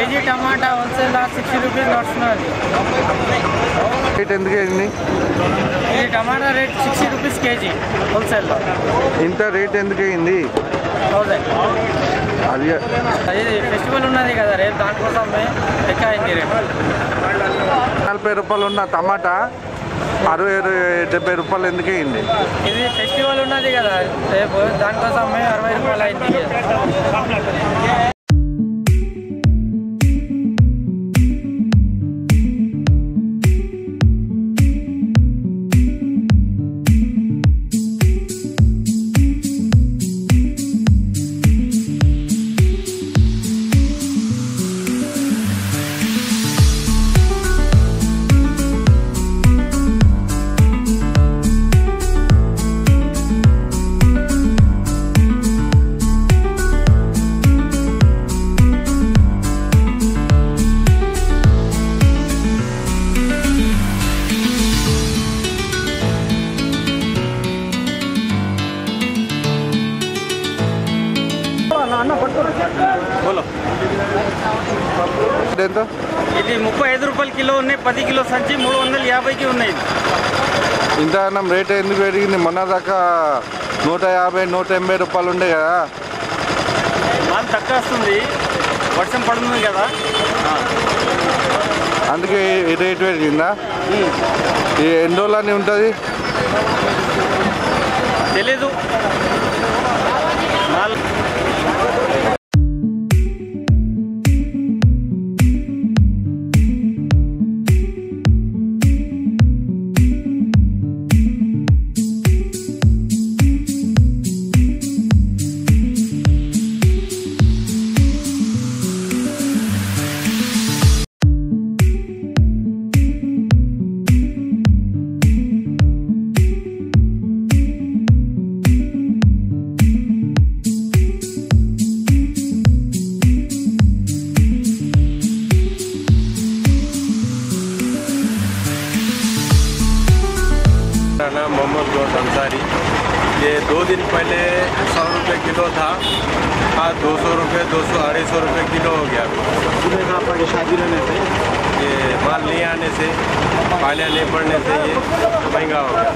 KG టమాటా wholesale 60 rupees నడుస్తున్నది. Rate ఎందుకు అయింది? ఇది టమాటా రేట్ 60 రూపీస్ కేజీ హోల్సేల్లో. ఇంత రేట్ ఎందుకు అయింది? 1000. అది ఫెస్టివల్ ఉన్నది కదా రేపు, దానికోసమే ఎక్కువ అయింది రేట్. 40 రూపాయలు ఉన్న టమాటా 60-70 రూపాయలు ఎందుకు అయింది? ఇది ఫెస్టివల్ ఉన్నది కదా రేపు, దానికోసమే 60 రూపాయలు అయింది. ఇది 35 రూపాయలు కిలో ఉన్నాయి. 10 కిలో సంచి 350కి ఉన్నాయి. ఇంత రేట్ ఎందుకు పెరిగింది? మొన్న దాకా 150-180 రూపాయలు ఉండే కదా. మాల్ తక్కువ వస్తుంది, వర్షం పడుతుంది కదా, అందుకే రేట్ పెరిగిందా? ఎన్ని రోజులని ఉంటుంది తెలీదు. मोहम्मद गौस अंसारी। ये 2 दिन पहले 100 रुपये किलो था, आज 200 रुपये 200-250 रुपये किलो हो गया। शादी रहने से ये माल नहीं आने से, पालियाँ नहीं पड़ने से ये महंगा हो गया।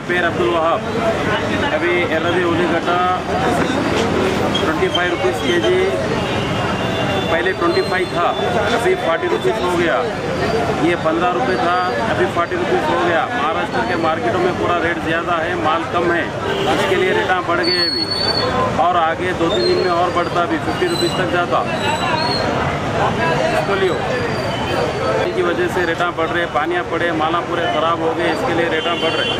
పేరు అబ్దుల్ వహాబ్। अभी एर्रदी उल्लीगड्डा 25 रुपीज़ केजी, पहले 25 था, अभी 40 रुपीज़ हो गया। ये 15 रुपये था, अभी 40 रुपीज़ हो गया। महाराष्ट्र के मार्केटों में पूरा रेट ज़्यादा है, माल कम है, इसके लिए रेटा बढ़ गए अभी, और आगे 2-3 दिन में और बढ़ता, भी 50 रुपीज़ तक जाता। इसको लियो की वजह से रेटा बढ़ रहे, पानियाँ पड़े, माला पूरे ख़राब हो गए, इसके लिए रेटा बढ़ रहे।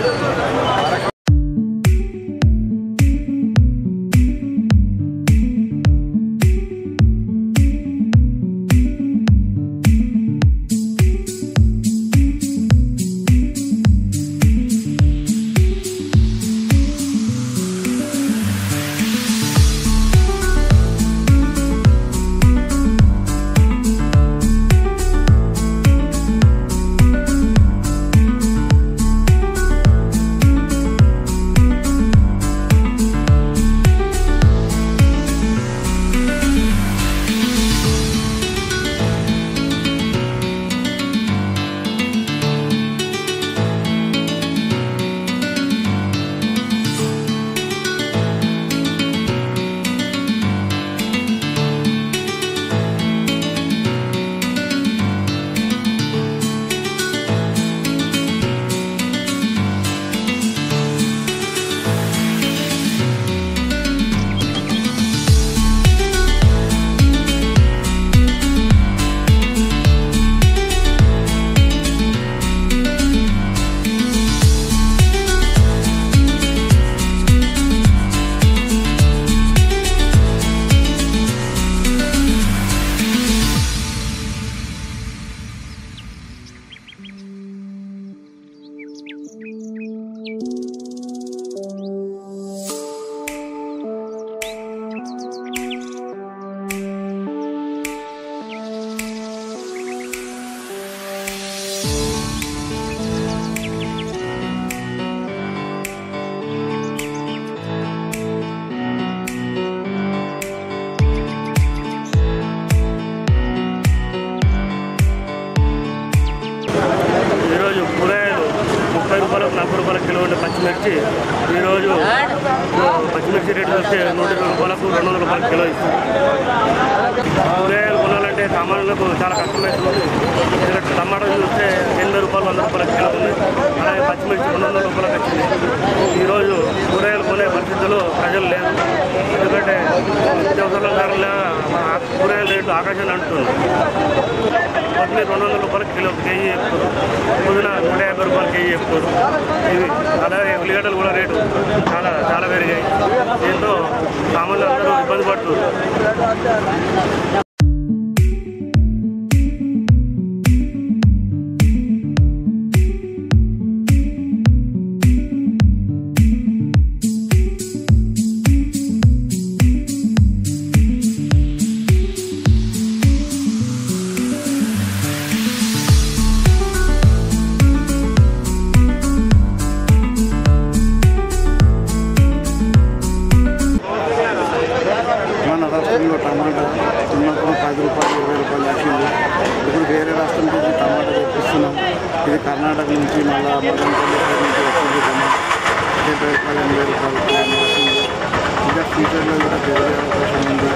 40 రూపాయల కిలో ఉండే పచ్చిమిర్చి ఈరోజు పచ్చిమిర్చి రేటు వస్తే 120 రూపాయలకు 200 రూపాయల కిలో ఇస్తుంది. కూరగాయలు కొనాలంటే సామాన్యులకు చాలా కష్టమవుతుంది. ఎందుకంటే టమాటా చూస్తే 80 రూపాయలు 100 రూపాయల కిలో ఉంది. అలాగే పచ్చిమిర్చి 200 రూపాయలకు వచ్చింది. ఈరోజు కూరగాయలు కొనే పరిస్థితుల్లో ప్రజలు లేదు. ఎందుకంటే నిత్యావసరాల ధరల కూరగాయల రేట్లు ఆకాశాన్ని అంటున్నారు. కొత్తిమీర 200 రూపాయల కిలో కేజీ చెప్తారు. పుదీనా 150 రూపాయల కేజీ చెప్తారు. ఇవి అలాగే ఉల్లిగడ్డలు కూడా రేటు చాలా పెరిగాయి. దీంతో సామాన్యులు అందరూ ఇబ్బంది పడుతున్నారు. రాష్ట్రంలో టమాటా చిన్నప్పుడు 10 రూపాయలు 20 రూపాయలు వచ్చింది. ఇప్పుడు వేరే రాష్ట్రం నుంచి టమాటా తెప్పిస్తున్నాం. ఇది కర్ణాటక నుంచి మళ్ళీ మదనపల్లి సైడ్ నుంచి వచ్చింది టమాటా 70 రూపాయలు 80 రూపాయలు వస్తుంది. ఇంకా ఫ్యూచర్లో కూడా పెరిగే అవకాశం ఉంది.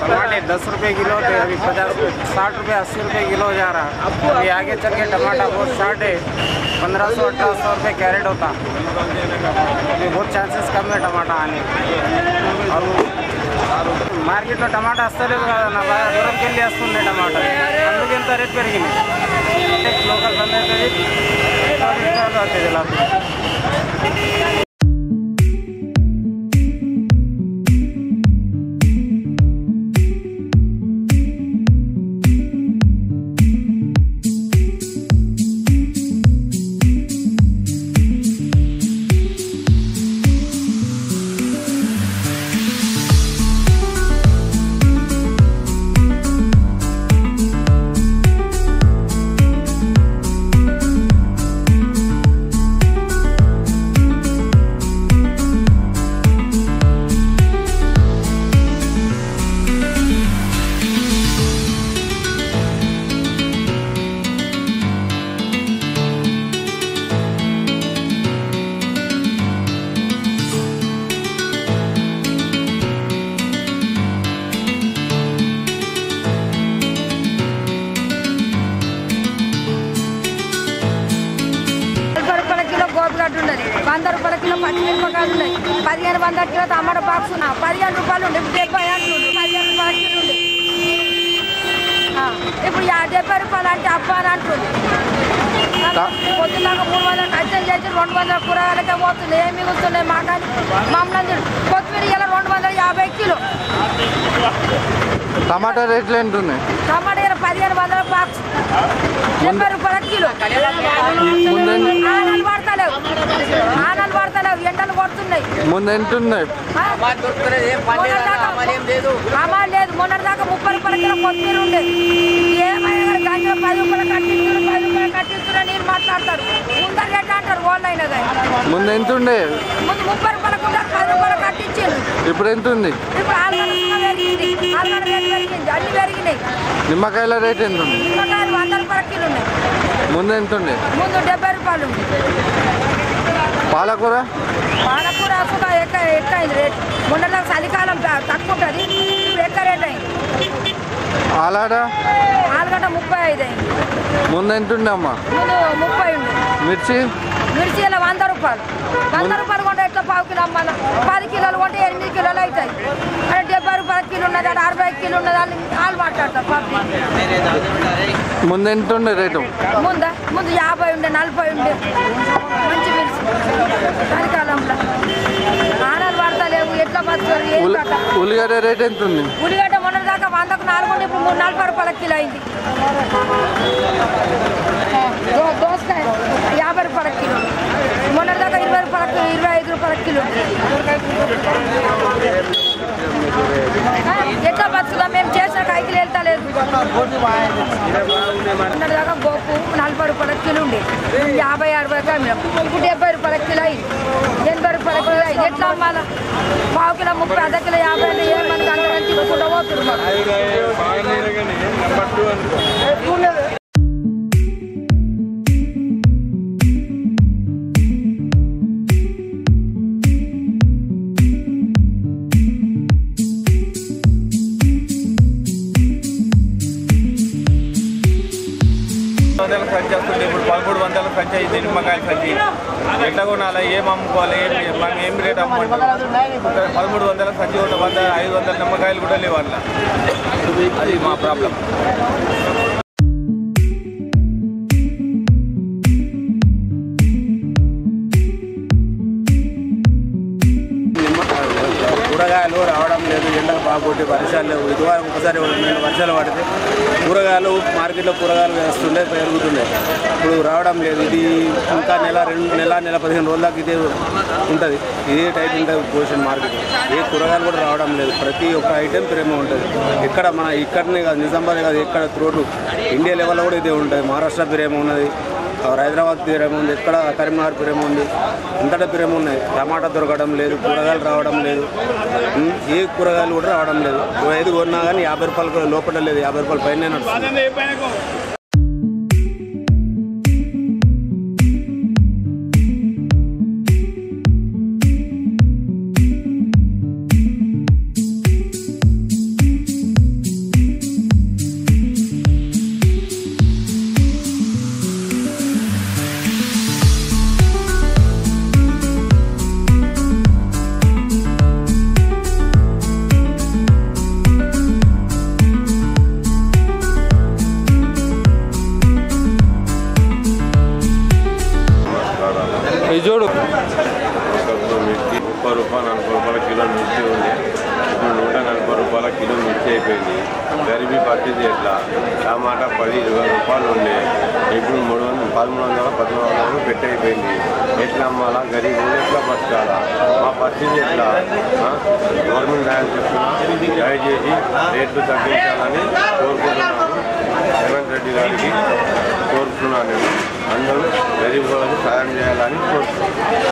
टमाटे 10 रुपये किलो थे, अभी 50 60 रुपये 80 रुपये किलो जा रहा। अभी आगे चल के टमाटा बहुत शार्ट है, 1500-1800 रुपये कैरेट होता। अभी बहुत चांसेस कम है टमाटा आने। और మార్కెట్ లో టమాటా వస్తలేదు కదా నా దూరంకి వెళ్ళి వస్తుంది టమాటా, అందుకే ఇంత రేట్ పెరిగింది. లోకల్ బంద్ అవుతుంది ఇలా. ఉన్నది 100 రూపాయల కిలో పచ్చిమిరపకాయలు ఉన్నాయి, 1500 కిలో టమాటా బాక్స్ 15 రూపాయలు ఉండే, 70 అంటుండ్రు, 15 రూపాయలు ఉండే. ఇప్పుడు 70 రూపాయలు అంటే అబ్బా అని అంటుంది. పొద్దున్నాక 300 కష్టం చేసి 200 కూరగాయలకే పోతుంది, ఏమి మిగులుతున్నాయి మాట మమ్మల్ని. కొత్తిమీర ఇలా 250 కిలో. టమాటా రేట్లు ఏంటున్నాయి? టమాటా 15 1500 బాక్స్ 70 రూపాయల కిలో. ఆనలు పడతలేవు ఎండలు కొడుతున్నాయి. ముందు ఎంత ఉన్నాయి? అమలు లేదు. మొన్నటిదాకా 30 రూపాయల కిలో కొత్తిమీర ఉండేది. ఏమైనా గంటలో 10 రూపాయలు కట్టిస్తున్నా నేను మాట్లాడతారు. ముందర రేట్ అంటారు వాళ్ళు అయినా కానీ. ముందు ఎంత ఉండే? ముందు 30 రూపాయలకు 10 రూపాయలు కట్టించారు. ఇప్పుడు ఎంత ఉంది? ఇప్పుడు ఆలుగడ్డ పెరిగింది, అన్ని పెరిగినాయి. నిమ్మకాయల రేట్ ఎంత ఉంది? నిమ్మకాయలు 100 రూపాయల కిలో ఉన్నాయి. ముందు ఎంత ఉండే? ముందు 70 రూపాయలు ఉంది. పాలకూర కూడా ఎక్కైంది రేట్. మొన్నటిదాకా చలికాలం తక్కువ ఉంటుంది, ఇప్పుడు ఎక్కువ రేట్ అయింది. ఆలాడ ఆలుగడ్డ 35 అయింది. ముందు ఎంత ఉండే అమ్మా? ముందు 30 ఉంది. మిర్చి ఇలా 100 రూపాయలు. 100 రూపాయలు కొంటే ఎట్లా పావు కిలో అమ్మాల? 10 కిలోలు కొంటే 8 కిలోలు అవుతాయి. అంటే 70 రూపాయల కిలో ఉన్నది, అక్కడ 60 కిలో ఉన్నది, వాళ్ళు మాట్లాడతారు పాపి. ముందు ఎంత ఉండే రేటు? ముందు 50 ఉండే, 40 ఉండే మంచి మిర్చి. చలికాలంలో ఆనలు పడతలేవు, ఎట్లా బతుకుతారు? ఏం కట్ట? ఉల్లిగడ్డ రేట్ ఎంత ఉంది? ఉల్లిగడ్డ మొన్నటిదాకా 100కు 4 ఉండే, ఇప్పుడు 40 రూపాయల కిలో అయింది. దోసకాయ 50 రూపాయల కిలో. మొన్నటిదాకా 20 రూపాయల 25 రూపాయల కిలో. ఎట్లా బతుకుదా? మేము చేసిన కైకిలు వెళ్తలేదు. మొన్నటిదాకా గోపు 40 రూపాయల కిలో ఉండే, 50-60 అమ్మినాం. ఇప్పుడు 70 రూపాయల కిలో అయింది, 80 రూపాయల కిలో అయింది. ఎట్లా అమ్మాలా? పావు కిలో 30, అర్ధ కిలో 50 ఏమని అందరం తిప్పుకుంటూ పోతున్నారు. సంచి వస్తుంది. ఇప్పుడు 1300 సంచి అయింది నిమ్మకాయల సంచి. ఎట్లా కొనాలి, ఏం అమ్ముకోవాలి, ఏం రేట్ అమ్ముకుంటారు? 1300 సంచి ఒక 500 నిమ్మకాయలు కూడా లేవు అట్లా. అది మా ప్రాబ్లం. కూరగాయలు రావడం లేదు, ఎండకు బాగొట్టి వర్షాలు లేవు. ఇదివరకు ఒకసారి వర్షాలు పడితే కూరగాయలు మార్కెట్లో కూరగాయలు వేస్తుండే పెరుగుతుండే, ఇప్పుడు రావడం లేదు. ఇది ఇంకా నెల 15 రోజుల దాకా ఇదే ఉంటుంది, ఇదే టైప్ ఉంటుంది పొజిషన్ మార్కెట్. ఏ కూరగాయలు కూడా రావడం లేదు. ప్రతి ఒక్క ఐటెం ప్రేమ ఉంటుంది. ఎక్కడ మన ఇక్కడనే కాదు, నిజామాబాద్ కాదు, ఎక్కడ త్రోటు ఇండియా లెవెల్లో కూడా ఇదే ఉంటుంది. మహారాష్ట్ర ప్రేమ ఉన్నది, హైదరాబాద్ ప్రేమ ఉంది, ఎక్కడ కరీంనగర్ ప్రేమ ఉంది, ఇంతటా ప్రేమ ఉన్నాయి. టమాటా దొరకడం లేదు, కూరగాయలు రావడం లేదు, ఏ కూరగాయలు కూడా రావడం లేదు. 5 కొన్నా కానీ 50 రూపాయలు లోపల లేదు, 50 రూపాయల పైన నడుస్తుంది. చూడు మిర్చి 30 రూపాయలు 40 రూపాయల కిలో మిర్చి ఉంది, ఇప్పుడు 140 రూపాయల కిలో మిర్చి అయిపోయింది. గరీబీ పరిస్థితి ఎట్లా? టమాటా 10-20 రూపాయలు ఉండే, ఇప్పుడు 1300-1400 పెట్టి అయిపోయింది. ఎట్లా అమ్మాలా? గరీబులు ఎట్లా బతకాలా? మా పరిస్థితి ఎట్లా? గవర్నమెంట్ దయచేసి రేట్లు తగ్గించాలని కోరుకుంటున్నాను. రేవంత్ రెడ్డి గారికి కోరుతున్నాను. నేను అందరూ గరీబులకు సాయం చేయాలని కోరుతున్నాను.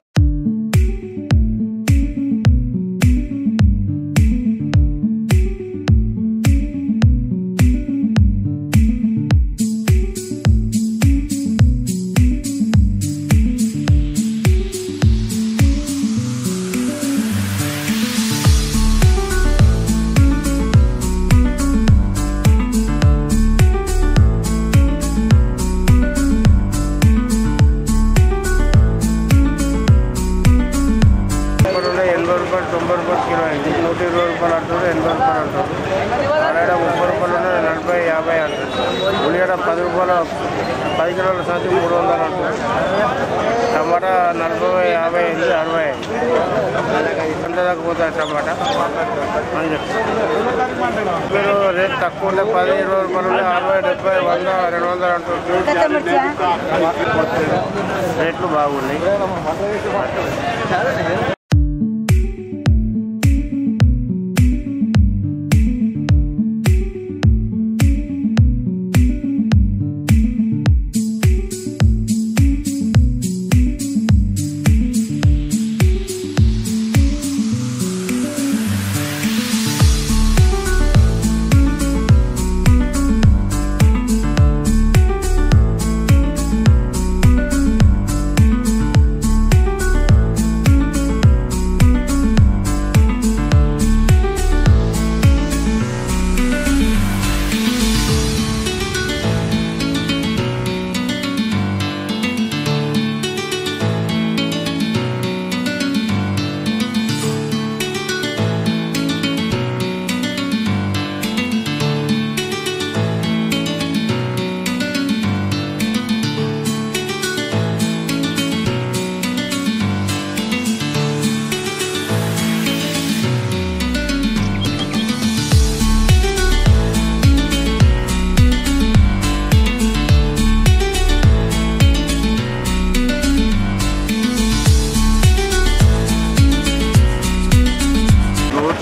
ఉల్లిగడ్డ 10 రూపాయలు 10 కిలోల సంచి 300 అంటారు. టమాటా 40, 50, 60 ఎంత దాకా పోతుంది టమాటా అని చెప్తారు. మీరు రేట్ తక్కువ ఉండే 10-20 రూపాయలు 60, 70, 100, 200 అంటుంది. రేట్లు బాగున్నాయి.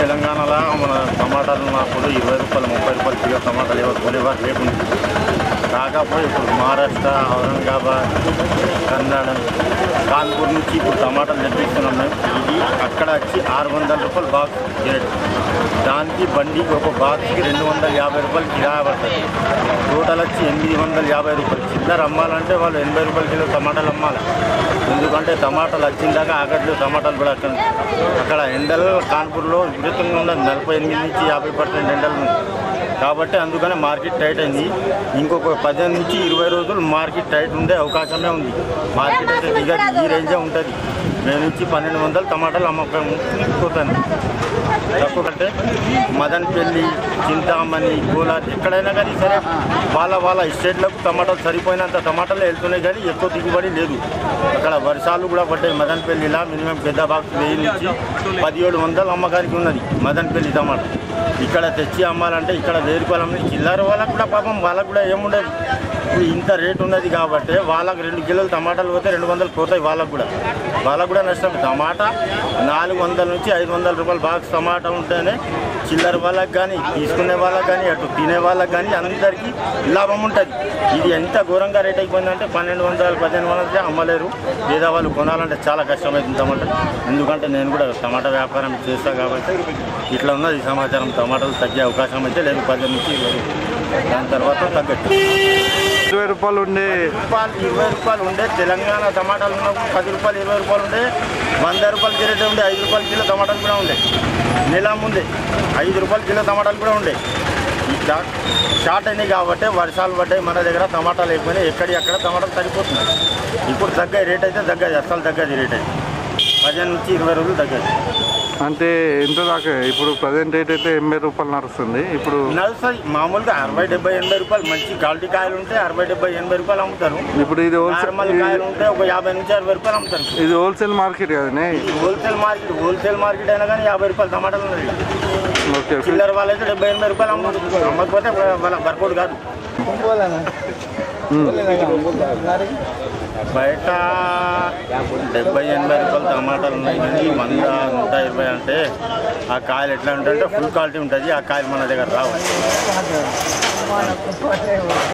తెలంగాణలో మన టమాటాలు ఉన్నప్పుడు 20 రూపాయలు 30 రూపాయలు కిలో టమాటాలు కొనేవారు లేకుండా కాకపోతే ఇప్పుడు మహారాష్ట్ర, ఔరంగాబాద్, కర్ణాటక, కాన్పూర్ నుంచి ఇప్పుడు టమాటాలు తెప్పిస్తున్నాం మేము. ఇది అక్కడ వచ్చి 600 రూపాయలు బాక్స్ రేట్. దానికి బండి ఒక బాక్స్కి 250 రూపాయలు కిరాయి పడుతుంది. టోటల్ వచ్చి 850 రూపాయలు. చిల్లర అమ్మాలంటే వాళ్ళు 80 రూపాయల కిలో టమాటాలు అమ్మాలి. ఎందుకంటే టమాటాలు వచ్చిందాక ఆగట్లు టమాటాలు కూడా అక్కడ ఎండలు కాన్పూర్లో విపరీతంగా ఉన్నది. 48 నుంచి 50% ఎండలు ఉంది కాబట్టి అందుకనే మార్కెట్ టైట్ అయింది. ఇంకొక 18 నుంచి 20 రోజులు మార్కెట్ టైట్ ఉండే అవకాశమే ఉంది. మార్కెట్ అయితే దిగదు, ఈ రేంజే ఉంటుంది. మేము నుంచి 1200 టమాటాలు అమ్ముకోతాను. తక్కువంటే మదన్పల్లి, చింతామణి, కోలార్ ఎక్కడైనా కానీ సరే వాళ్ళ ఎస్టేట్లకు టమాటాలు సరిపోయినంత టమాటాలు వెళ్తున్నాయి కానీ ఎక్కువ దిగుబడి లేదు. అక్కడ వర్షాలు కూడా పడ్డాయి. మదన్పల్లిలా మినిమం పెద్ద బాక్స్ 1000 నుంచి 1700 అమ్మకానికి ఉన్నది మదన్పల్లి టమాటా. ఇక్కడ తెచ్చి అమ్మాలంటే ఇక్కడ 1000 రూపాయలు అమ్మి చిల్లర వాళ్ళకు కూడా పాపం వాళ్ళకు కూడా ఏముండదు. ఇప్పుడు ఇంత రేటు ఉన్నది కాబట్టి వాళ్ళకు 2 కిలోలు టమాటాలు పోతే 200 పోతాయి. వాళ్ళకు కూడా నష్టం. టమాటా 400 నుంచి 500 రూపాయలు బాక్స్ టమాటా ఉంటేనే చిల్లర వాళ్ళకి కానీ తీసుకునే వాళ్ళకి కానీ అటు తినే వాళ్ళకి కానీ అందరికీ లాభం ఉంటుంది. ఇది ఎంత ఘోరంగా రేట్ అయిపోయిందంటే 1200, 1500 అమ్మలేరు. పేదవాళ్ళు కొనాలంటే చాలా కష్టమవుతుంది టమాటా. ఎందుకంటే నేను కూడా టమాటా వ్యాపారం చేస్తాను కాబట్టి ఇట్లా ఉన్నది సమాచారం. టమాటాలు తగ్గే అవకాశం అయితే లేదు. 10 నుంచి 20. దాని తర్వాత తగ్గట్టు 20 రూపాయలు ఉండే 20 రూపాయలు ఉండే తెలంగాణ టమాటాలు ఉన్నప్పుడు 10 రూపాయలు 20 రూపాయలు ఉండే. 100 రూపాయలు రేట్ ఉండే. 5 రూపాయల కిలో టమాటాలు కూడా ఉండే. నెల ముందే 5 రూపాయల కిలో టమాటాలు కూడా ఉండే. ఇట్లా షార్ట్ అయినాయి కాబట్టి వర్షాలు పడ్డాయి. మన దగ్గర టమాటాలు అయిపోయినాయి. ఎక్కడిక్కడ టమాటాలు తగ్గిపోతున్నాయి. ఇప్పుడు తగ్గాయి రేట్ అయితే తగ్గదు. అస్సలు తగ్గదు రేట్ అయితే. 15 నుంచి 20 రోజులు తగ్గదు. అంటే ఎంత దాకా ఇప్పుడు ప్రజెంట్ రేట్ అయితే 80 రూపాయలు నడుస్తుంది. ఇప్పుడు నడుస్తుంది మామూలుగా 60, 70, 80 రూపాయలు. మంచి క్వాలిటీ కాయలు ఉంటే 60, 70, 80 రూపాయలు అమ్ముతారు. ఇప్పుడు ఇది నార్మల్ కాయలు ఉంటే ఒక 50 నుంచి 60 రూపాయలు అమ్ముతారు. ఇది హోల్సేల్ మార్కెట్ కదనే. హోల్సేల్ మార్కెట్ అయినా కానీ 50 రూపాయలు టమాటాలు ఉన్నది. ఓకే. చిల్లర వాళ్ళైతే 70, 80 రూపాయలు అమ్ముతారు. అమ్మకపోతే వాళ్ళ వర్కౌట్ కాదు. బయట 70, 80 రూపాయలు టమాటాలు ఉన్నాయి కానీ 100, 120 అంటే ఆ కాయలు ఎట్లా ఉంటాయంటే ఫుల్ క్వాలిటీ ఉంటుంది. ఆ కాయలు మన దగ్గర రావు.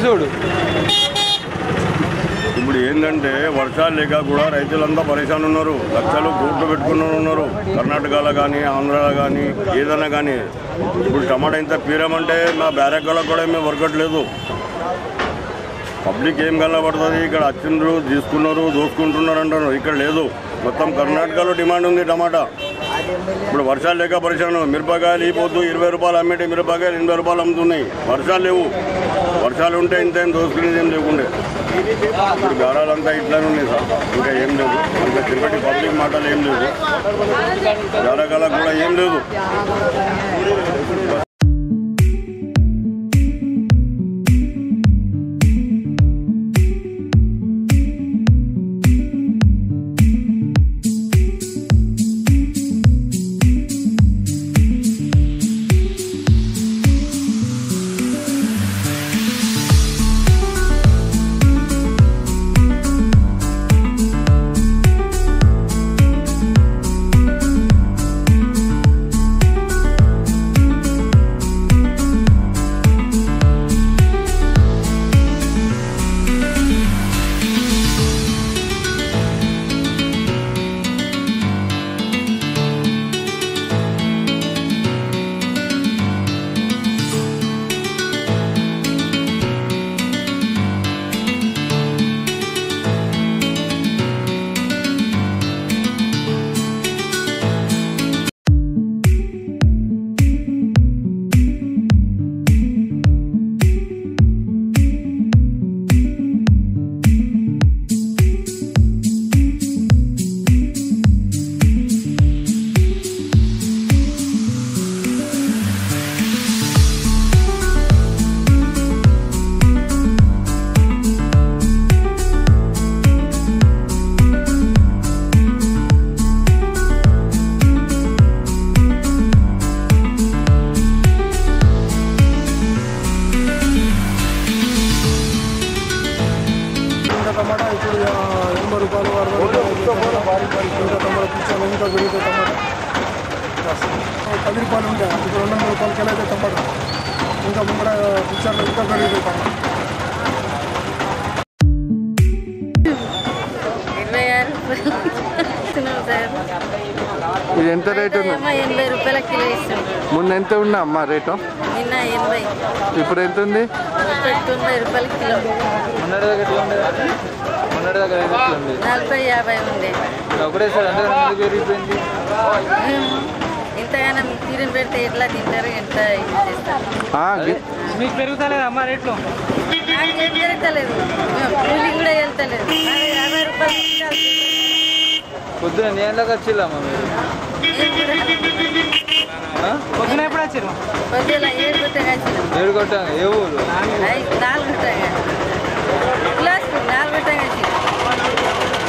చూడు ఇప్పుడు ఏంటంటే వర్షాలు లేక కూడా రైతులంతా పరేషాన్ ఉన్నారు. లక్షలు కోట్లు పెట్టుకుని ఉన్నారు. కర్ణాటకలో కానీ ఆంధ్రాలో కానీ ఏదైనా కానీ. ఇప్పుడు టమాటా ఇంత పీరమంటే మా బ్యారక్లో కూడా ఏమీ వర్కౌట్ లేదు. పబ్లిక్ ఏం కలబడుతుంది. ఇక్కడ వచ్చిండ్రు, తీసుకున్నారు, దోసుకుంటున్నారు అంటారు. ఇక్కడ లేదు. మొత్తం కర్ణాటకలో డిమాండ్ ఉంది టమాటా. ఇప్పుడు వర్షాలు లేక పరిశ్రమ మిరపకాయలు ఈ పొద్దు 20 రూపాయలు అమ్మేటి మిరపకాయలు 80 రూపాయలు అమ్ముతున్నాయి. వర్షాలు లేవు. వర్షాలు ఉంటే ఇంతేం దోసుకునేది ఏం లేకుండే. ఇప్పుడు గారాలంతా ఇట్లానే ఉన్నాయి సార్. ఇంకా ఏం లేదు. ఇంకా తిరుపతి పబ్లిక్ మాటలు ఏం లేదు. గారాకాలకు కూడా ఏం లేదు. 10 రూపాయలు ఉండే ఇప్పుడు 200 రూపాయలకి అయితే టమాటా ఇంకా ముందర ఫ్యూచర్లో ఇంకా పెరుగుతాయి. 26 ఇది ఎంత రేటు ఉంది? 80 రూపాయల కిలో ఇస్తాం. మొన్న ఎంత ఉన్నా అమ్మ రేటు? నిన్న 80. ఇప్పుడు ఎంత ఉంది? 90 రూపాయల కిలో. 40, 50 ఉండే. ఒకటేసారి అందరూ ఎందుకు పెరిగిపోయింది? ఇంతగానో తీరిన పెడితే ఎట్లా తింటారు, ఎంత ఇది చేస్తారు. మీకు పెరుగుతలేదు అమ్మ రేట్లు? నాకేం పెరుగుతలేదు, కూలి కూడా వెళ్తలేదు. 50 రూపాయలు పొద్దున నేలకు వచ్చిల్లమ్మా మీరు? పొద్దున ఎప్పుడు వచ్చారు? పొద్దున 7 కొట్టగా వచ్చినాం. 7 కొట్టాక ఏ ఊరు? 4 కొట్టగా క్లాస్ 4 కొట్టగా వచ్చింది.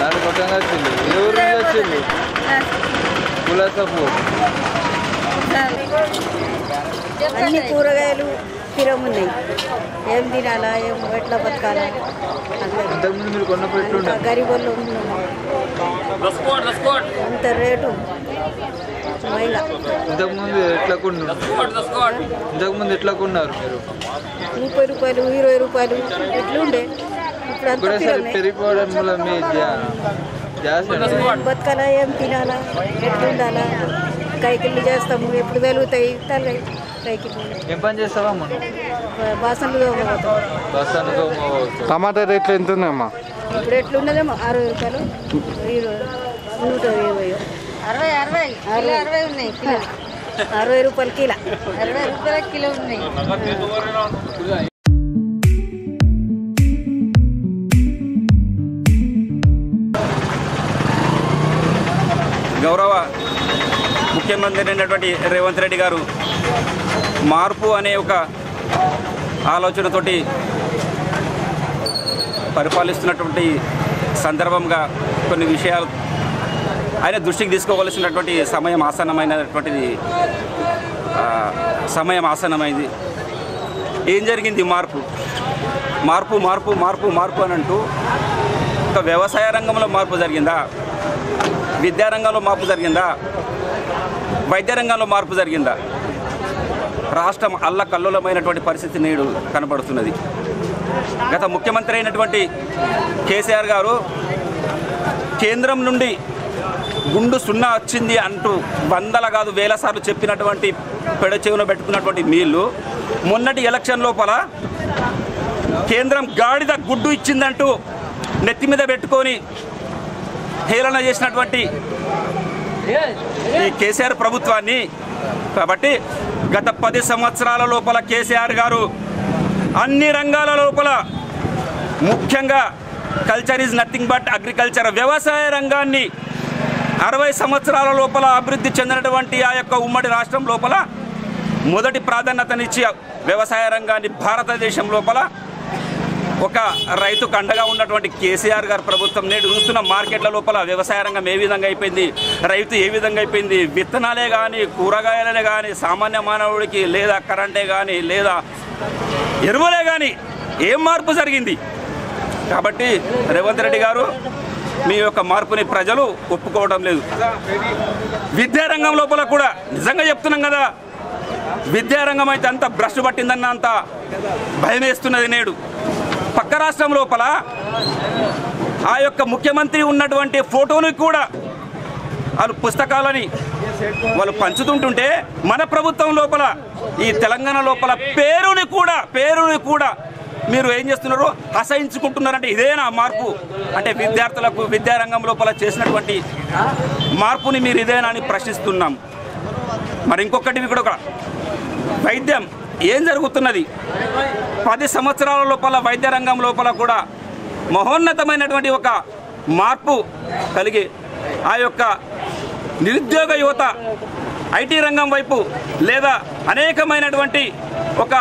4 కొట్టగా వచ్చింది. ఏ ఊరు నుంచి వచ్చింది? కులాసపూర్. అన్ని కూరగాయలు స్థిరమున్నాయి. ఏం తినాలా, ఏం ఎట్లా బతకాలా? ఇంతకుముందు మీరు కొన్నప్పుడు ఎట్లుండే? గరీబుల్లో అంత రేటు మైలా. ఇంతకుముందు ఎట్లా కొన్నారు? ఇంతకుముందు ఎట్లా కొన్నారు మీరు? 30 రూపాయలు, 20 రూపాయలు ఇట్లుండే. ఇప్పుడు అంత పెరిగిపోవడం వల్ల మీ బతకాలా, ఏం తినాలా, ఎట్లుండాలా? కైకిళ్ళు చేస్తాము, ఎప్పుడు వెలుగుతాయి తలకాయ కైకిళ్ళు. ఏం పని చేస్తావా మనం? బాసన్లు తోమబోతాం. బస్సాను టమాటా రేట్లు ఎంత ఉన్నాయమ్మా? ఇప్పుడు ఎట్లున్నదేమో 60 రూపాయలు, 120. 60 ఉన్నాయి కిలో. 60 రూపాయలు కిలో. 60 రూపాయల కిలో ఉన్నాయి. గౌరవ ముఖ్యమంత్రి అయినటువంటి రేవంత్ రెడ్డి గారు మార్పు అనే ఒక ఆలోచనతోటి పరిపాలిస్తున్నటువంటి సందర్భంగా కొన్ని విషయాలు ఆయన దృష్టికి తీసుకోవలసినటువంటి సమయం ఆసన్నమైంది. ఏం జరిగింది? మార్పు అని అంటూ ఒక వ్యవసాయ రంగంలో మార్పు జరిగిందా? విద్యారంగంలో మార్పు జరిగిందా? వైద్య రంగంలో మార్పు జరిగిందా? రాష్ట్రం అల్లకల్లోలమైనటువంటి పరిస్థితి నేడు కనబడుతున్నది. గత ముఖ్యమంత్రి అయినటువంటి కేసీఆర్ గారు కేంద్రం నుండి గుండు సున్నా వచ్చింది అంటూ వందల కాదు వేల సార్లు చెప్పినటువంటి పెడచెవున పెట్టుకున్నటువంటి మీళ్ళు మొన్నటి ఎలక్షన్ లోపల కేంద్రం గాడిద గుడ్డు ఇచ్చిందంటూ నెత్తి మీద పెట్టుకొని హేళన చేసినటువంటి ఈ కేసీఆర్ ప్రభుత్వాన్ని, కాబట్టి గత 10 సంవత్సరాల లోపల కేసీఆర్ గారు అన్ని రంగాల లోపల ముఖ్యంగా culture is nothing but agriculture, వ్యవసాయ రంగాన్ని 60 సంవత్సరాల లోపల అభివృద్ధి చెందినటువంటి ఆ యొక్క ఉమ్మడి రాష్ట్రం లోపల మొదటి ప్రాధాన్యతనిచ్చి వ్యవసాయ రంగాన్ని భారతదేశం లోపల ఒక రైతుకు అండగా ఉన్నటువంటి కేసీఆర్ గారి ప్రభుత్వం నేడు చూస్తున్న మార్కెట్ల లోపల వ్యవసాయ రంగం ఏ విధంగా అయిపోయింది, రైతు ఏ విధంగా అయిపోయింది, విత్తనాలే కానీ కూరగాయలే కానీ సామాన్య మానవుడికి లేదా కరెంటే కానీ లేదా ఎరువులే కానీ ఏం మార్పు జరిగింది? కాబట్టి రేవంత్ రెడ్డి గారు మీ యొక్క మార్పుని ప్రజలు ఒప్పుకోవడం లేదు. విద్యారంగం లోపల కూడా నిజంగా చెప్తున్నాం కదా, విద్యారంగం అయితే అంత భ్రష్టు పట్టిందన్న అంత భయం వేస్తున్నది. నేడు పక్క రాష్ట్రం లోపల ఆ యొక్క ముఖ్యమంత్రి ఉన్నటువంటి ఫోటోని కూడా వాళ్ళు పుస్తకాలని వాళ్ళు పంచుతుంటుంటే మన ప్రభుత్వం లోపల ఈ తెలంగాణ లోపల పేరుని కూడా మీరు ఏం చేస్తున్నారు? అసహించుకుంటున్నారంటే ఇదేనా మార్పు? అంటే విద్యార్థులకు విద్యారంగం లోపల చేసినటువంటి మార్పుని మీరు ఇదేనా అని ప్రశ్నిస్తున్నాం. మరి ఇంకొకటి కూడా వైద్యం ఏం జరుగుతున్నది? 10 సంవత్సరాల లోపల వైద్య రంగం లోపల కూడా మహోన్నతమైనటువంటి ఒక మార్పు కలిగి ఆ యొక్క నిరుద్యోగ యువత ఐటీ రంగం వైపు లేదా అనేకమైనటువంటి ఒక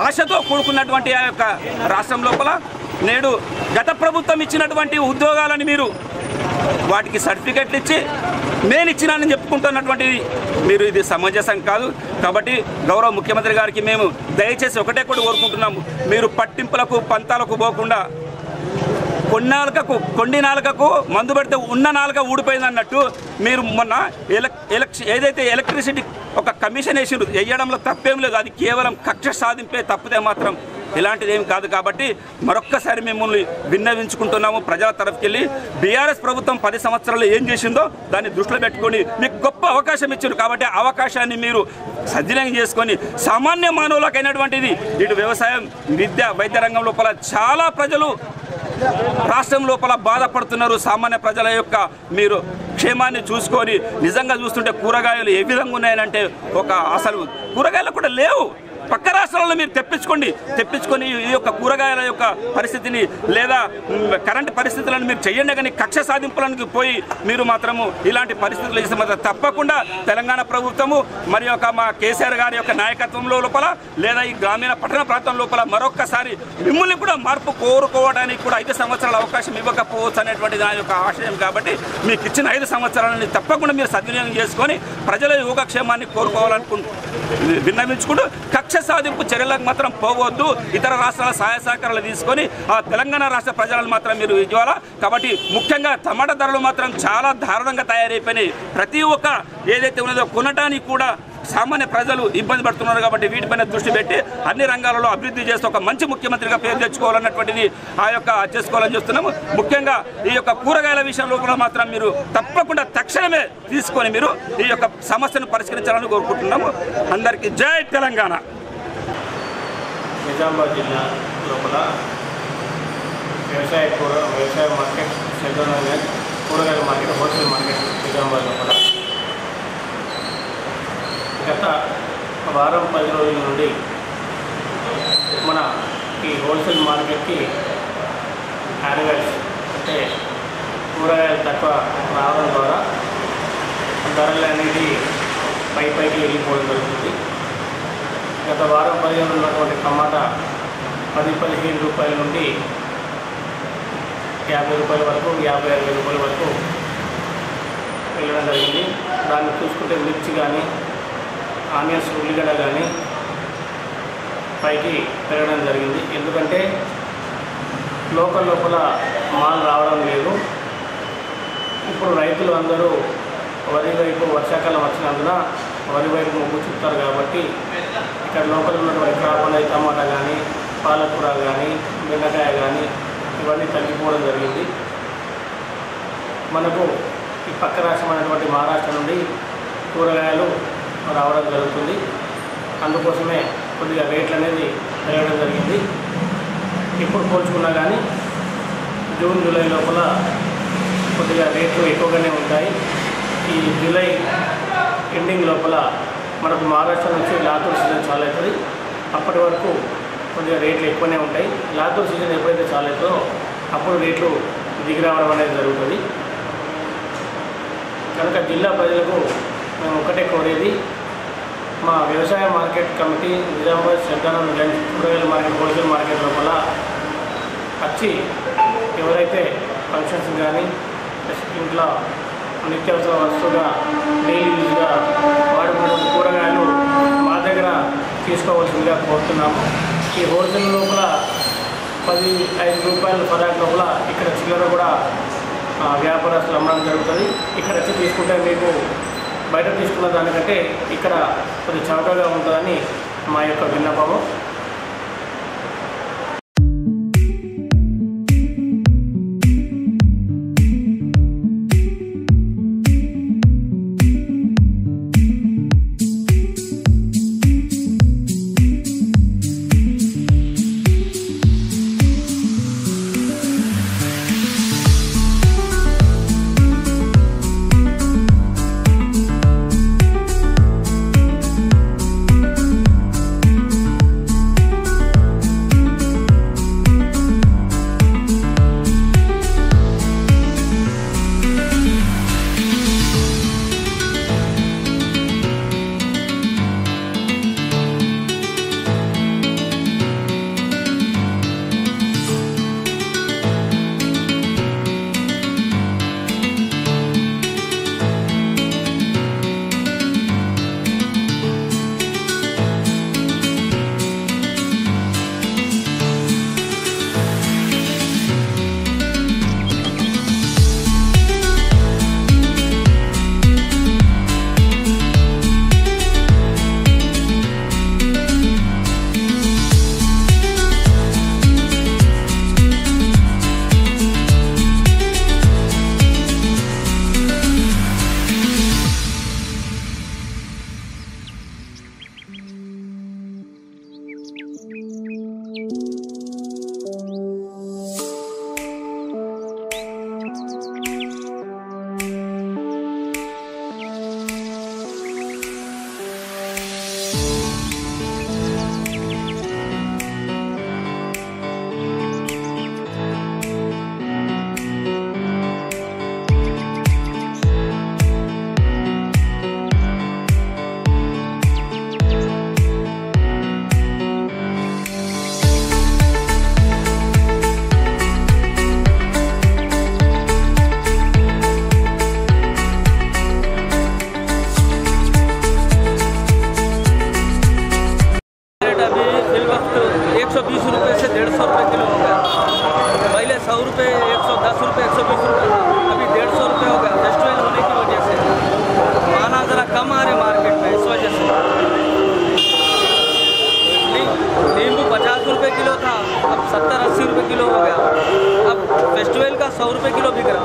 ఆశతో కూడుకున్నటువంటి ఆ యొక్క రాష్ట్రం లోపల నేడు గత ప్రభుత్వం ఇచ్చినటువంటి ఉద్యోగాలని మీరు వాటికి సర్టిఫికెట్లు ఇచ్చి నేను ఇచ్చినానని చెప్పుకుంటున్నటువంటిది మీరు ఇది సమంజసం కాదు. కాబట్టి గౌరవ ముఖ్యమంత్రి గారికి మేము దయచేసి ఒకటే కూడా కోరుకుంటున్నాము, మీరు పట్టింపులకు పంతాలకు పోకుండా కొండి నాలుకకు మందు పెడితే ఉన్న నాలుక ఊడిపోయింది అన్నట్టు మీరు మొన్న ఏదైతే ఎలక్ట్రిసిటీ ఒక కమిషన్ వేయడంలో తప్పేం లేదు. అది కేవలం కక్ష సాధింపే తప్పితే మాత్రం ఇలాంటిది ఏమి కాదు. కాబట్టి మరొక్కసారి మిమ్మల్ని విన్నవించుకుంటున్నాము ప్రజల తరఫుకెళ్ళి. బీఆర్ఎస్ ప్రభుత్వం 10 సంవత్సరాలు ఏం చేసిందో దాన్ని దృష్టిలో పెట్టుకొని మీకు గొప్ప అవకాశం ఇచ్చారు. కాబట్టి ఆ అవకాశాన్ని మీరు సద్వినియోగం చేసుకొని సామాన్య మానవులకైనటువంటిది ఇటు వ్యవసాయం, విద్య, వైద్య రంగం లోపల చాలా ప్రజలు రాష్ట్రం లోపల బాధపడుతున్నారు. సామాన్య ప్రజల యొక్క మీరు క్షేమాన్ని చూసుకొని నిజంగా చూస్తుంటే కూరగాయలు ఏ విధంగా ఉన్నాయనంటే అసలు కూరగాయలు కూడా లేవు. పక్క రాష్ట్రాల్లో మీరు తెప్పించుకొని ఈ యొక్క కూరగాయల యొక్క పరిస్థితిని లేదా కరెంటు పరిస్థితులను మీరు చెయ్యండి. కానీ కక్ష సాధింపులకు పోయి మీరు మాత్రము ఇలాంటి పరిస్థితులు ఇస్తే మాత్రం తప్పకుండా తెలంగాణ ప్రభుత్వము మరి మా కేసీఆర్ గారి యొక్క నాయకత్వంలో లోపల లేదా ఈ గ్రామీణ పట్టణ ప్రాంతం లోపల మరొక్కసారి మిమ్మల్ని కూడా మార్పు కోరుకోవడానికి కూడా 5 సంవత్సరాల అవకాశం ఇవ్వకపోవచ్చు అనేటువంటిది నా యొక్క ఆశయం. కాబట్టి మీకు ఇచ్చిన 5 సంవత్సరాలని తప్పకుండా మీరు సద్వినియోగం చేసుకొని ప్రజల యోగక్షేమాన్ని విన్నవించుకుంటూ కక్ష సాధింపు చర్యలకు మాత్రం పోవద్దు. ఇతర రాష్ట్రాల సహాయ సహకారాలు తీసుకొని ఆ తెలంగాణ రాష్ట్ర ప్రజలను మాత్రం మీరు ఇవ్వాలా. కాబట్టి ముఖ్యంగా టమాటా ధరలు మాత్రం చాలా దారుణంగా తయారైపోయినాయి. ప్రతి ఒక్క ఏదైతే ఉన్నదో కొనడానికి కూడా సామాన్య ప్రజలు ఇబ్బంది పడుతున్నారు. కాబట్టి వీటిపైన దృష్టి పెట్టి అన్ని రంగాలలో అభివృద్ధి చేస్తూ ఒక మంచి ముఖ్యమంత్రిగా పేరు తెచ్చుకోవాలన్నటువంటిది చేసుకోవాలని చూస్తున్నాము. ముఖ్యంగా ఈ యొక్క కూరగాయల విషయంలో కూడా మాత్రం మీరు తప్పకుండా తక్షణమే తీసుకొని మీరు ఈ యొక్క సమస్యను పరిష్కరించాలని కోరుకుంటున్నాము. అందరికీ జై తెలంగాణ. నిజామాబాద్ జిల్లా లోపల వ్యవసాయ మార్కెట్, కూరగాయల మార్కెట్, హోల్సేల్ మార్కెట్ నిజామాబాద్ లోపల గత వారం 10 రోజుల నుండి మన ఈ హోల్సేల్ మార్కెట్కి యాన్యువల్స్ అంటే కూరగాయలు తక్కువ రావడం ద్వారా ధరలు అనేది పైకి వెళ్ళిపోవడం జరుగుతుంది. గత వారం 10 రోజులు ఉన్నటువంటి టమాటా 10-15 రూపాయల నుండి 50 రూపాయల వరకు, 50-60 రూపాయల వరకు వెళ్ళడం జరిగింది. దాన్ని చూసుకుంటే మిర్చి కానీ, ఆనియన్స్, ఉల్లిగడ్డ కానీ పైకి పెరగడం జరిగింది. ఎందుకంటే లోపల మాల్ రావడం లేదు. ఇప్పుడు రైతులు అందరూ వరి వైపు వర్షాకాలం వచ్చినందున వరి వైపు మొగ్గు చూపుతారు. కాబట్టి ఇక్కడ లోకల్ ఉన్నటువంటి క్రాప్ అనేది టమాటా కానీ, పాలకూర కానీ, బెండకాయ కానీ ఇవన్నీ తగ్గిపోవడం జరిగింది. మనకు ఈ పక్క రాష్ట్రం అనేటువంటి మహారాష్ట్ర నుండి కూరగాయలు రావడం జరుగుతుంది. అందుకోసమే కొద్దిగా రేట్లు అనేది పెరగడం జరిగింది. ఇప్పుడు పోల్చుకున్నా కానీ జూన్, జూలై లోపల కొద్దిగా రేట్లు ఎక్కువగానే ఉంటాయి. ఈ జూలై ఎండింగ్ లోపల మనకు మహారాష్ట్ర నుంచి లాతూర్ సీజన్ చాలు అవుతుంది. అప్పటి వరకు కొద్దిగా రేట్లు ఎక్కువనే ఉంటాయి. లాతూర్ సీజన్ ఎప్పుడైతే చాలు అవుతుందో అప్పుడు రేట్లు దిగి రావడం అనేది జరుగుతుంది. కనుక జిల్లా ప్రజలకు మేము ఒకటే కోరేది, మా వ్యవసాయ మార్కెట్ కమిటీ నిజామాబాద్ శ్రద్ధానంద గంజ్ కూరగాయల మార్కెట్, హోల్సేల్ మార్కెట్ లోపల వచ్చి ఎవరైతే ఫంక్షన్స్ కానీ ఇంట్లో నిత్యావసర వస్తువుగా డైలీ యూజ్గా వాడుకున్నటువంటి కూరగాయలు మా దగ్గర తీసుకోవాల్సిందిగా కోరుతున్నాము. ఈ హోల్సేల్ లోపల 15 రూపాయల ఫరాక్ లోపల ఇక్కడ చిల్లర కూడా వ్యాపారస్తులు అమ్మడం జరుగుతుంది. ఇక్కడ వచ్చి తీసుకుంటే మీకు బయట తీసుకున్న దానికంటే ఇక్కడ కొద్దిగా చౌకగా ఉంటుందని మా యొక్క విన్నపము. रुपये किलो हो गया। अब फेस्टिवल का 100 रुपये किलो बिक रहा।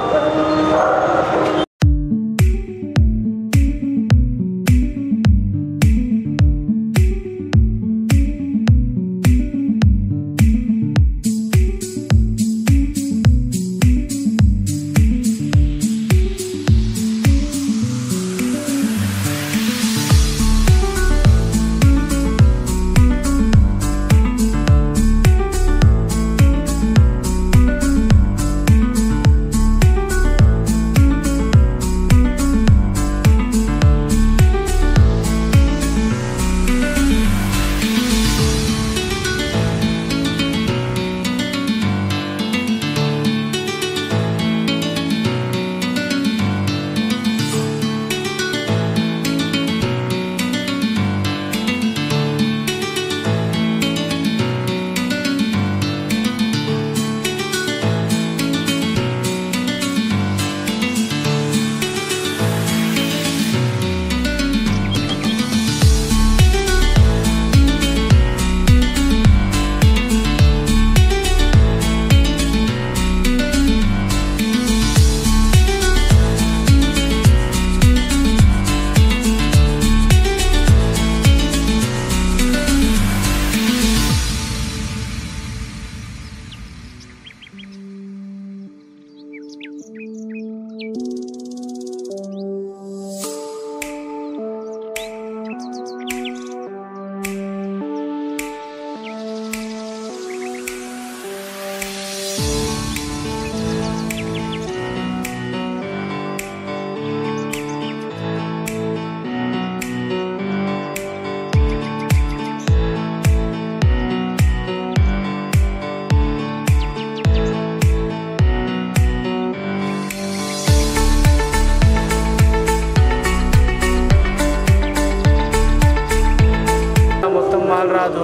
రాదు.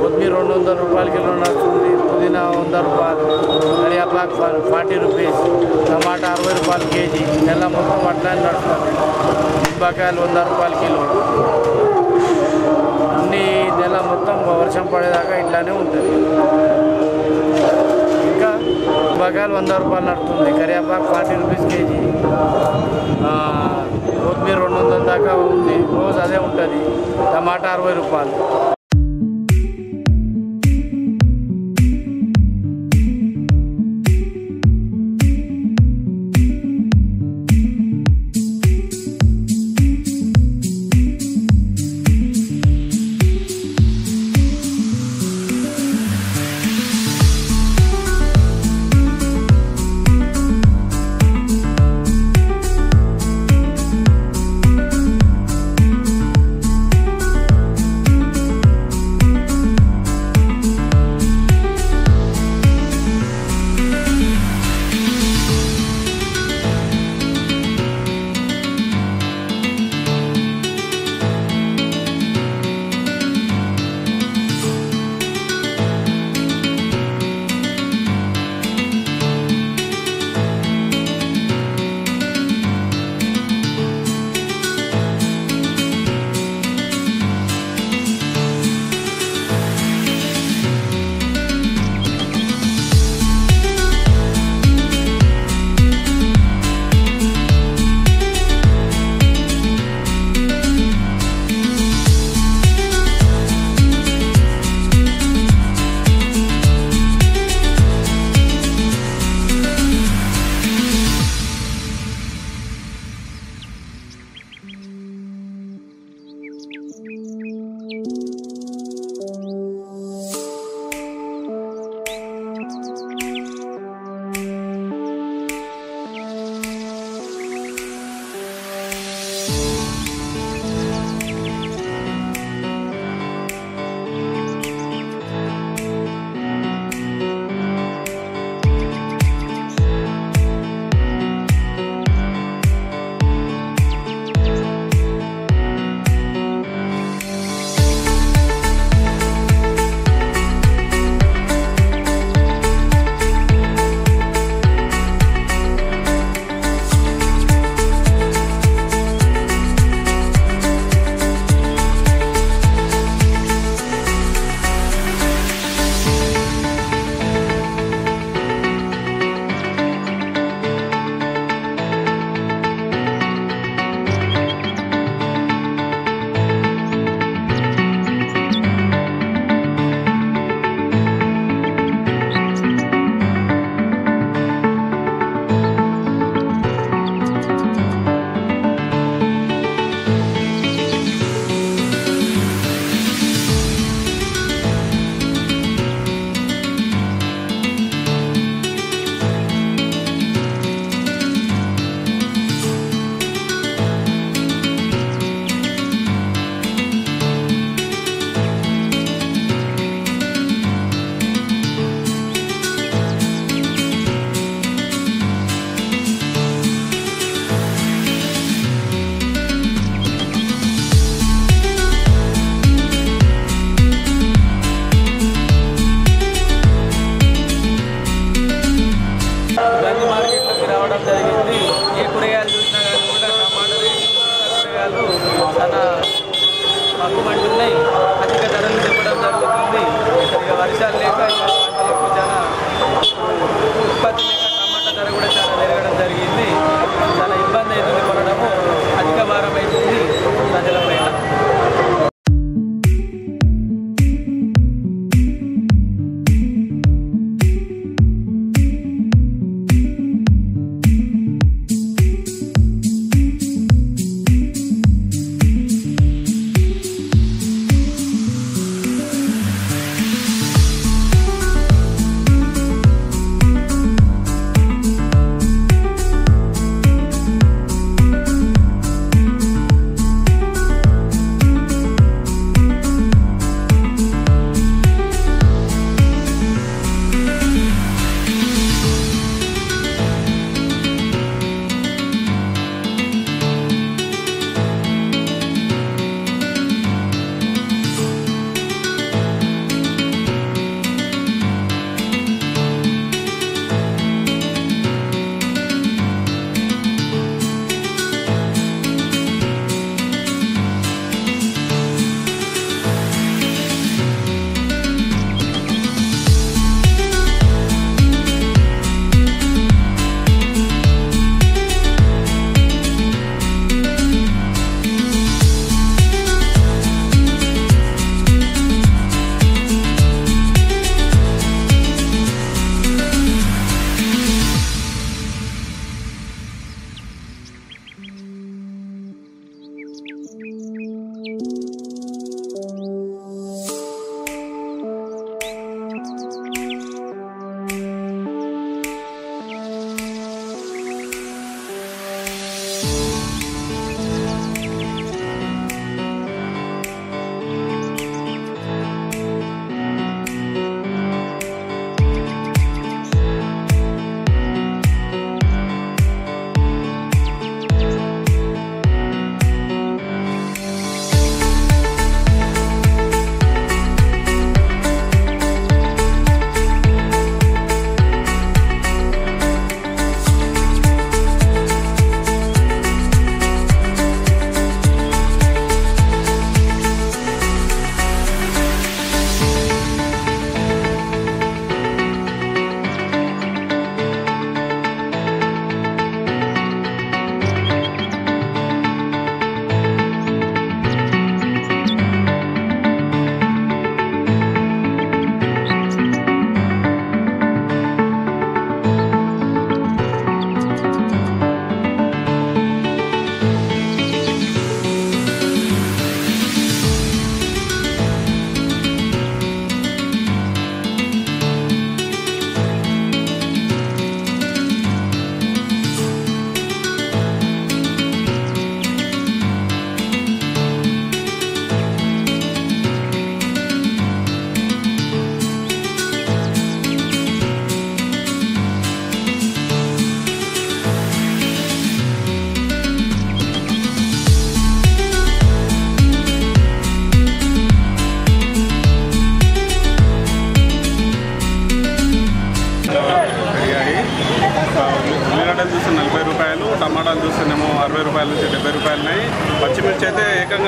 కొత్తిమీర 200 రూపాయల కిలో నడుస్తుంది, పుదీనా 100 రూపాయలు, కరివేపాకు 40 రూపీస్, టమాటా 60 రూపాయలు కేజీ. నెల మొత్తం అట్లానే నడుస్తుంది. నిమ్మకాయలు 100 రూపాయల కిలో. అన్ని నెల మొత్తం వర్షం పడేదాకా ఇట్లానే ఉంటుంది. ఇంకా నిమ్మకాయలు 100 రూపాయలు నడుస్తుంది, కరివేపాకు 40 రూపీస్ కేజీ, కొత్తిమీర 200 దాకా ఉంది, రోజు అదే ఉంటుంది. టమాటా 60 రూపాయలు.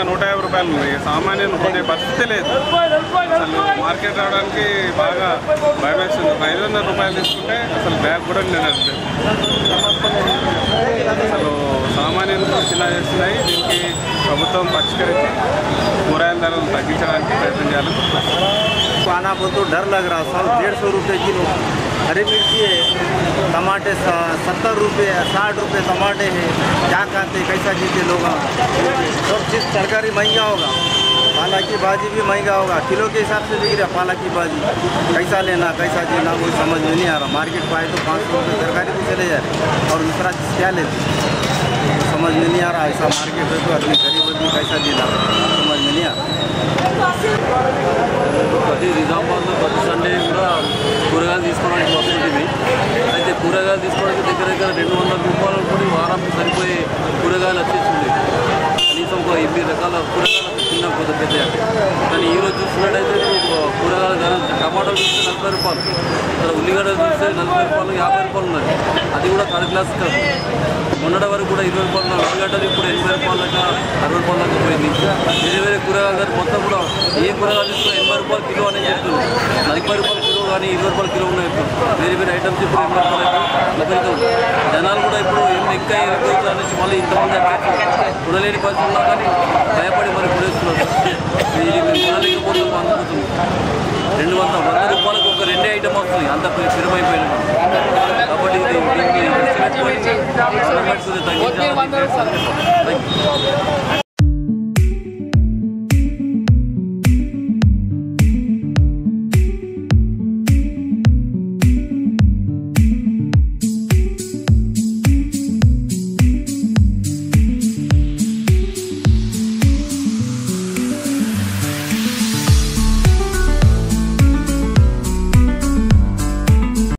ఏకంగా 150 రూపాయలు ఉన్నాయి. సామాన్యులు కొనే పరిస్థితి లేదు. అసలు మార్కెట్ రావడానికి బాగా భయం వేస్తుంది. 500 రూపాయలు తీసుకుంటే అసలు బ్యాగ్ కూడా నిండట్లేదు. అసలు సామాన్యులు చిన్న చేస్తున్నాయి. దీనికి ప్రభుత్వం పరిష్కరించి కూరగాయల ధరలు తగ్గించడానికి ప్రయత్నం చేయాలని खाना बोल तो डर लग रहा सब 150 रुपये किलो हरी मिर्ची है, टमाटे 70 रुपये 60 रुपये टमाटे हैं। क्या खाते कैसा जीते लोग? सब चीज़ तरकारी महंगा होगा, पालक की भाजी भी महंगा होगा, किलो के हिसाब से बिक रहा पालक की भाजी। कैसा लेना कैसा देना कोई समझ में नहीं आ रहा। मार्केट पाए तो 500 रुपये तरकारी भी चले जा रहे और दूसरा चीज़ क्या लेते समझ में नहीं आ रहा। ऐसा मार्केट है तो आदमी गरीब आदमी कैसा देना समझ में नहीं आ रहा। ప్రతి నిజామాబాద్లో ప్రతి సండే కూడా కూరగాయలు తీసుకోవడానికి వస్తుంటుంది. అయితే కూరగాయలు తీసుకోవడానికి దగ్గర 200 రూపాయలు కూడా వారానికి సరిపోయే కూరగాయలు వచ్చేసింది. కనీసం ఒక 8 రకాల కూరగాయలు చిన్న కొత్త పెద్ద. కానీ ఈరోజు చూసినట్టయితే కూరగాయల ధర టమాటాలు చూస్తే 40 రూపాయలు, తర్వాత ఉల్లిగడ్డలు చూస్తే 40 రూపాయలు 50 రూపాయలు ఉన్నాయి. అది కూడా థర్డ్ క్లాస్ కాదు. మొన్నటి వరకు కూడా 20 రూపాయలు ఉల్లిగడ్డలు ఇప్పుడు 80 రూపాయలక 60 రూపాయలకి పోయింది. వేరే వేరే కూరగాయల ధర మొత్తం కూడా ఏ కూరగాయలు తీసుకున్నా 80 రూపాయలు కిలో అనేది చెప్తుంది. 40 రూపాయలు కిలో కానీ 20 రూపాయలు కిలో ఉన్నాయి. వేరే వేరే ఐటమ్స్ ఇప్పుడు 80 రూపాయలకి లభిస్తుంది. జనాలు కూడా ఇప్పుడు ఇంకా ఎక్కువ అనేసి మళ్ళీ ఇంతమంది కొనలేని పరిస్థితుల్లో కానీ భయపడి మరి కొనేస్తున్నారు. ఇది మేము కొనలేకపోతున్నాము అందుకుంటుంది. 200 రూపాయలకు ఒక 2 ఐటమ్ వస్తుంది. అంత స్థిరమైపోయినట్టు. కాబట్టి దీనికి తగ్గించాలి.